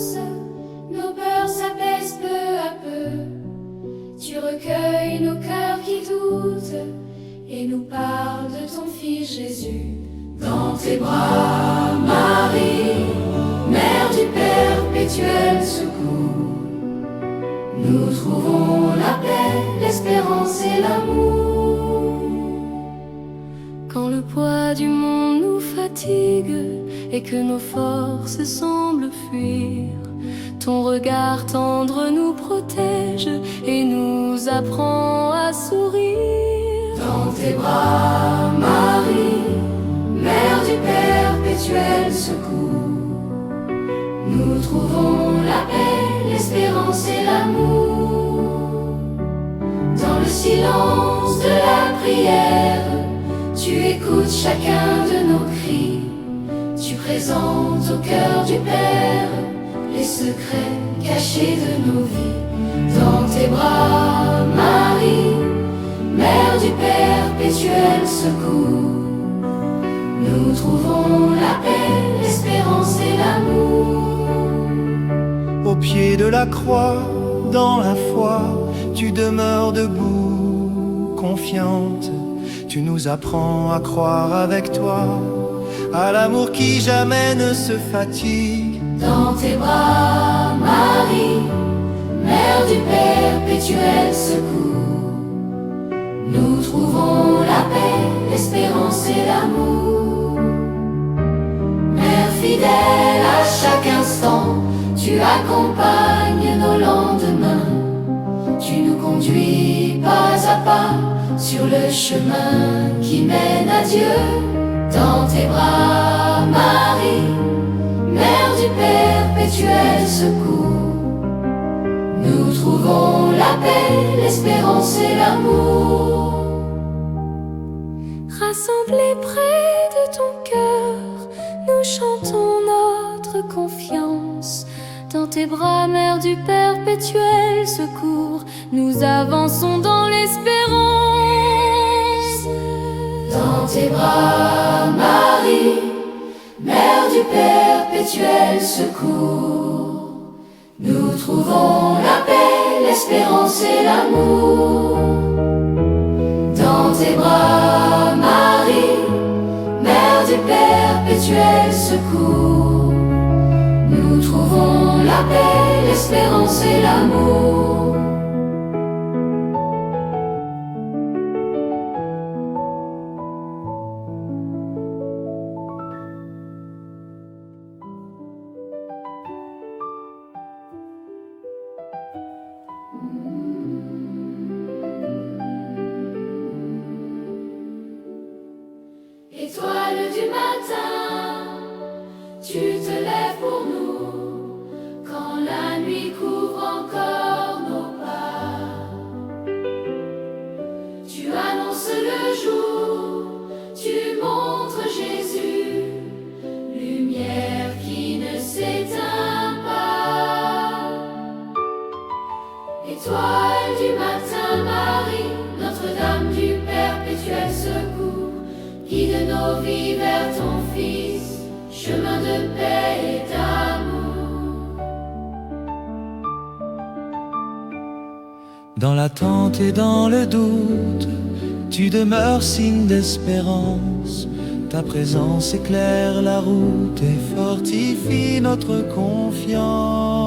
silence, nos peurs s'apaisent peu à peu. Tu recueilles nos cœurs qui doutent et nous parles de ton Fils Jésus. Dans tes bras, Marie, Mère du perpétuel secours, nous trouvons la paix, l'espérance et l'amour. Quand le poids du monde nous fatigue et que nos forces semblent fuir, ton regard tendre nous protège et nous apprend à sourire. Dans tes bras, Marie, Mère du perpétuel secours, nous trouvons la paix, l'espérance et l'amour. Dans le silence de la prière, tu écoutes chacun de nos cris. Tu présentes au cœur du Père les secrets cachés de nos vies. Dans tes bras, Marie, Mère du perpétuel secours, nous trouvons la paix, l'espérance et l'amour. Au pied de la croix, dans la foi, tu demeures debout, confiante. Tu nous apprends à croire avec toi à l'amour qui jamais ne se fatigue. Dans tes bras, Marie, Mère du perpétuel secours, nous trouvons la paix, l'espérance et l'amour. Mère fidèle à chaque instant, tu accompagnes nos lendemains. Tu nous conduis pas à pas sur le chemin qui mène à Dieu. Dans tes bras, Marie, Mère du perpétuel secours, nous trouvons la paix, l'espérance et l'amour. Rassemblés près de ton cœur, nous chantons notre confiance. Dans tes bras, Mère du perpétuel secours, nous avançons dans l'espérance. Dans tes bras, Marie, Mère du perpétuel secours, nous trouvons la paix, l'espérance et l'amour. Dans tes bras, Marie, Mère du perpétuel secours, nous trouvons la paix, l'espérance et l'amour. Étoile du matin, tu te lèves pour nous, quand la nuit couvre encore nos pas. Tu annonces le jour, tu montres Jésus, lumière qui ne s'éteint pas. Étoile du matin, Marie, Notre-Dame du perpétuel secours, guide nos vies vers ton Fils, chemin de paix et d'amour. Dans l'attente et dans le doute, tu demeures signe d'espérance. Ta présence éclaire la route et fortifie notre confiance.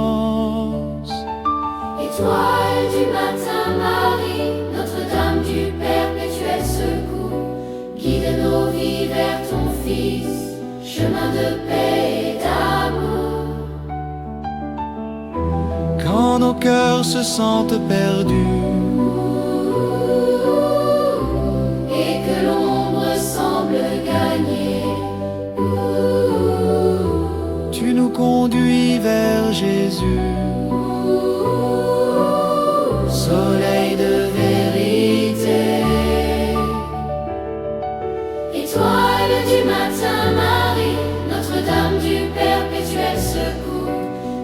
Étoile du matin, Marie, Notre-Dame du perpétuel secours, guide nos vies vers ton Fils, chemin de paix et d'amour. Quand nos cœurs se sentent perdus et que l'ombre semble gagner, tu nous conduis vers Jésus, soleil de vérité. Étoile du matin, Marie, Notre-Dame du perpétuel secours,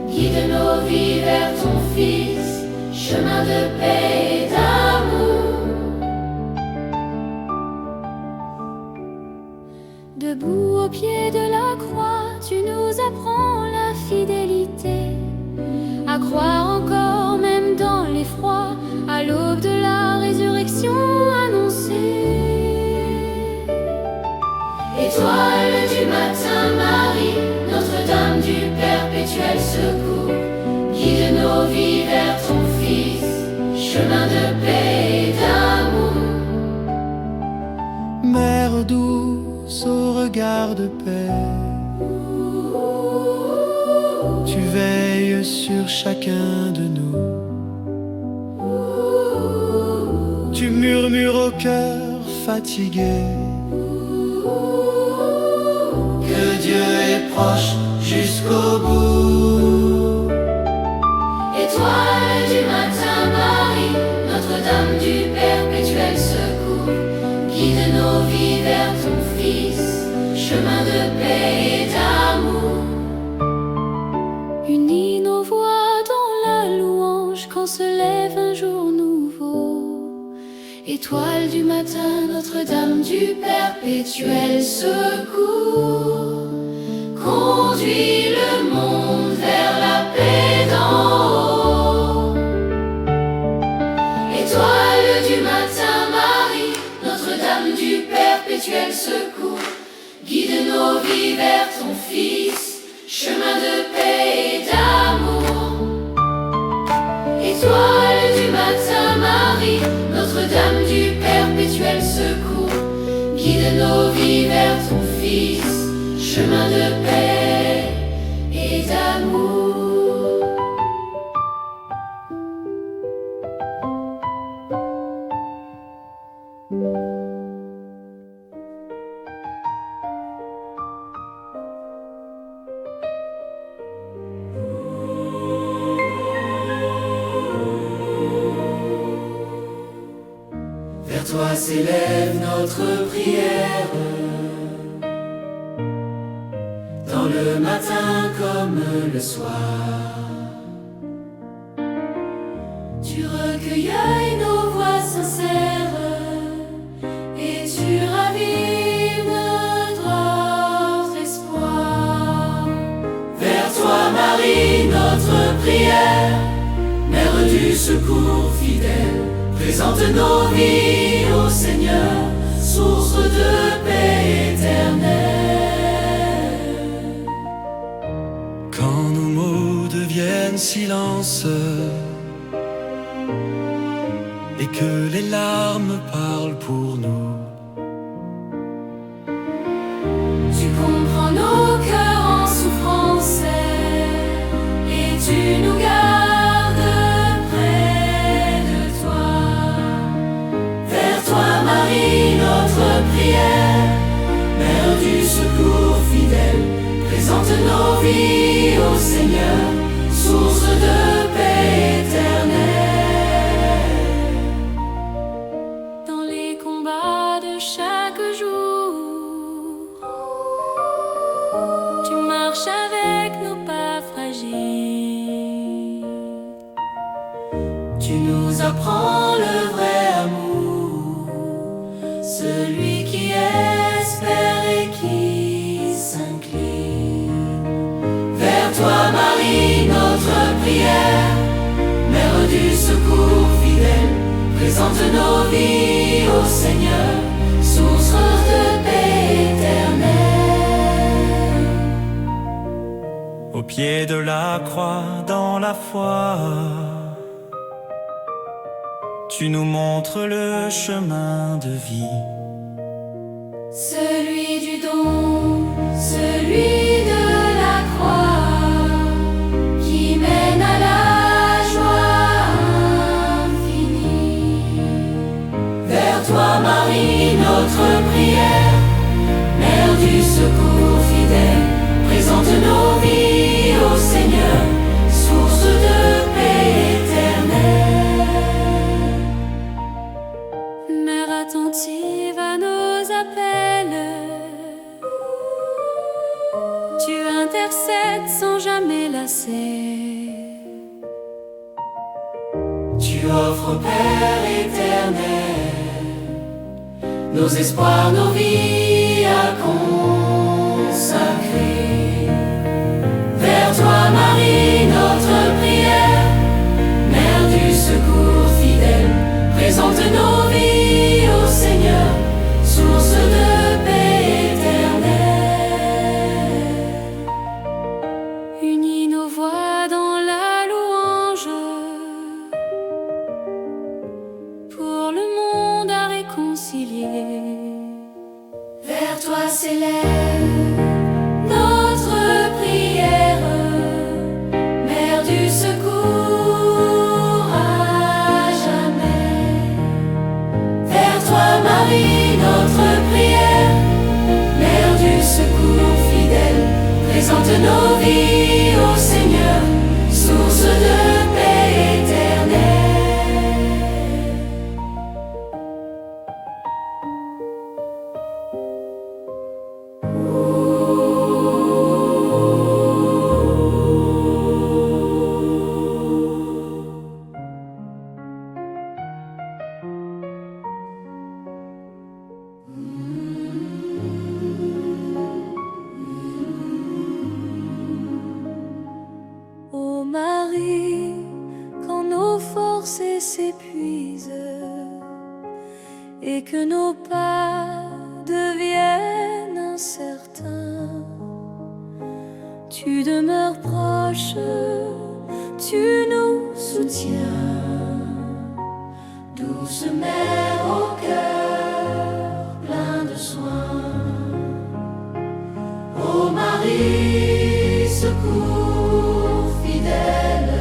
guide nos vies vers ton Fils, chemin de paix et d'amour. Debout au pied de la croix, tu nous apprends la fidélité. secours. Guide nos vies vers ton Fils, chemin de paix et d'amour. Mère douce au regard de paix, tu veilles sur chacun de nous. Tu murmures au cœur fatigué que Dieu est proche jusqu'au bout. Étoile du matin, Marie, Notre-Dame du perpétuel secours, guide nos vies vers ton Fils, chemin de paix et d'amour. Unis nos voix dans la louange quand se lève un jour nouveau. Étoile du matin, Notre-Dame du perpétuel secours, conduis le monde vers la paix d'en haut. Étoile du matin, Marie, Notre-Dame du perpétuel secours, guide nos vies vers ton Fils, chemin de paix et d'amour. Étoile du matin, Marie, Notre-Dame du perpétuel secours, guide nos vies vers ton Fils, chemin de paix et d'amour. Vers toi s'élève notre prière, dans le matin comme le soir. Tu recueilles nos voix sincères et tu ravives notre espoir. Vers toi Marie notre prière, Mère du secours fidèle, présente nos vies au Seigneur, source de paix éternelle. Quand nos mots deviennent silence et que les larmes parlent pour nous, Tu comprends nos cœurs en souffrance et tu nous gardes près de toi. vers toi Marie notre prière, Mère du secours fidèle, présente nos vies au Seigneur, source de paix éternelle. Dans les combats de chaque jour, tu marches avec nos pas fragiles. Tu nous apprends le vrai amour, celui qui espère et qui s'incline. Vers toi Marie notre prière, Mère du secours fidèle, présente nos vies au Seigneur, source de paix éternelle. Au pied de la croix, dans la foi, tu nous montres le chemin de vie. Celui du don, celui de la croix, qui mène à la joie infinie. Vers toi Marie notre prière, Mère du secours fidèle, présente nos vies au Seigneur, source de paix éternelle. Mère attentive à nos appels, tu intercèdes sans jamais lasser. Tu offres Père éternel, nos espoirs, nos vies à consacrer. Vers toi Marie notre prière, Mère du secours fidèle, présente nos vies au Seigneur, source de paix éternelle. Unis nos voix Présente nos vies au Seigneur, source de paix éternelle. Ô Marie, quand nos forces s'épuisent et que nos pas deviennent incertains, tu demeures proche, tu nous soutiens. Douce mère au cœur plein de soins, ô Marie, secours fidèle,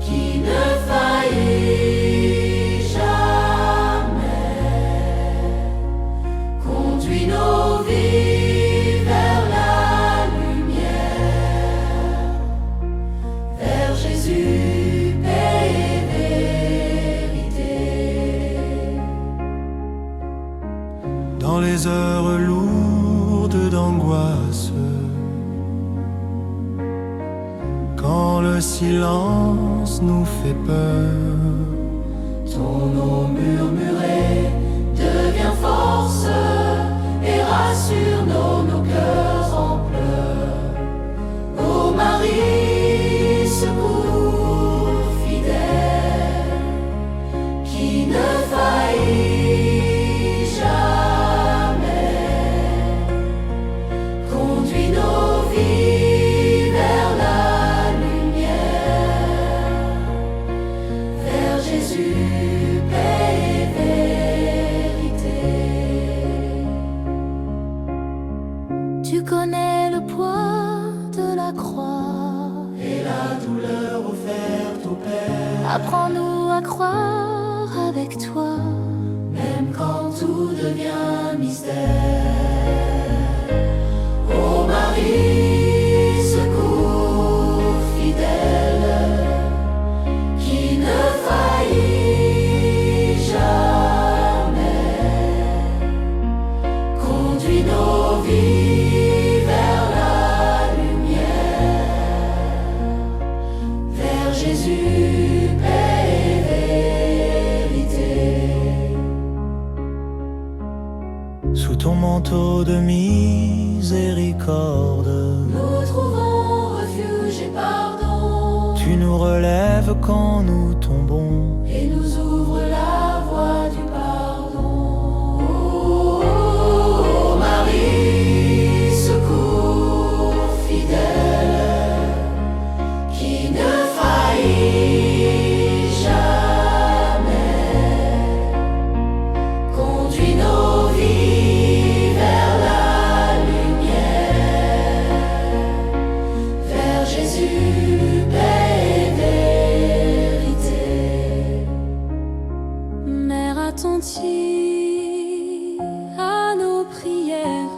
qui ne faillit jamais, conduis nos vies vers la lumière, vers Jésus, paix et vérité. Dans les heures lourdes d'angoisse, quand le silence nous fait peur, ton nom murmuré devient force et rassure nos cœurs en pleurs. Ô Marie, secours fidèle, qui ne faillit jamais, conduis nos vies vers la lumière, vers Jésus, paix et vérité. Tu connais le poids de la croix et la douleur offerte au Père. Apprends-nous à croire avec toi, Même quand tout devient mystère. Ô Marie, secours fidèle, qui ne faillit jamais, conduis nos vies vers la lumière, vers Jésus, paix et vérité. Sous ton manteau de miséricorde, Nous trouvons refuge et pardon, tu nous relèves quand nous tombons. et nous ouvre la voie du pardon. Ô Marie, secours fidèle, qui ne faillit jamais, conduis nos vies vers la lumière, vers Jésus, paix et vérité. Mère attentive à nos prières,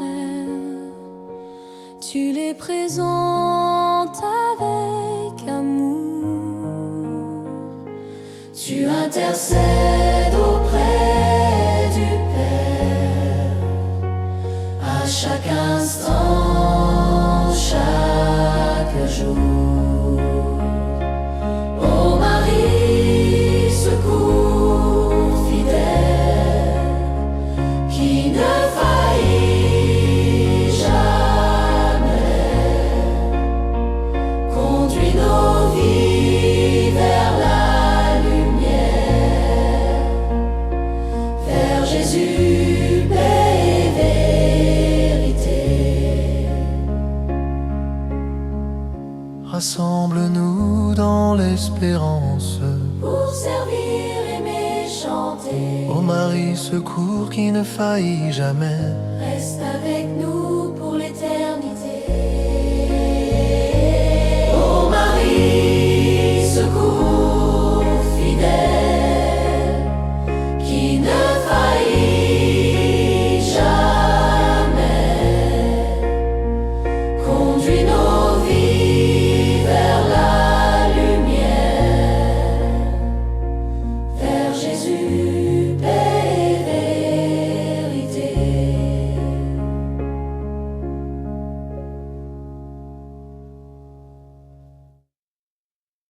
tu les présentes avec amour. Tu intercèdes auprès du Père, à chaque instant, chaque jour. Ô Marie, secours fidèle, qui ne faillit jamais, conduis nos vies vers la lumière, vers Jésus, paix et vérité. Rassemble-nous dans l'espérance, Pour servir, aimer, chanter, ô Marie, secours qui ne faillit jamais. reste avec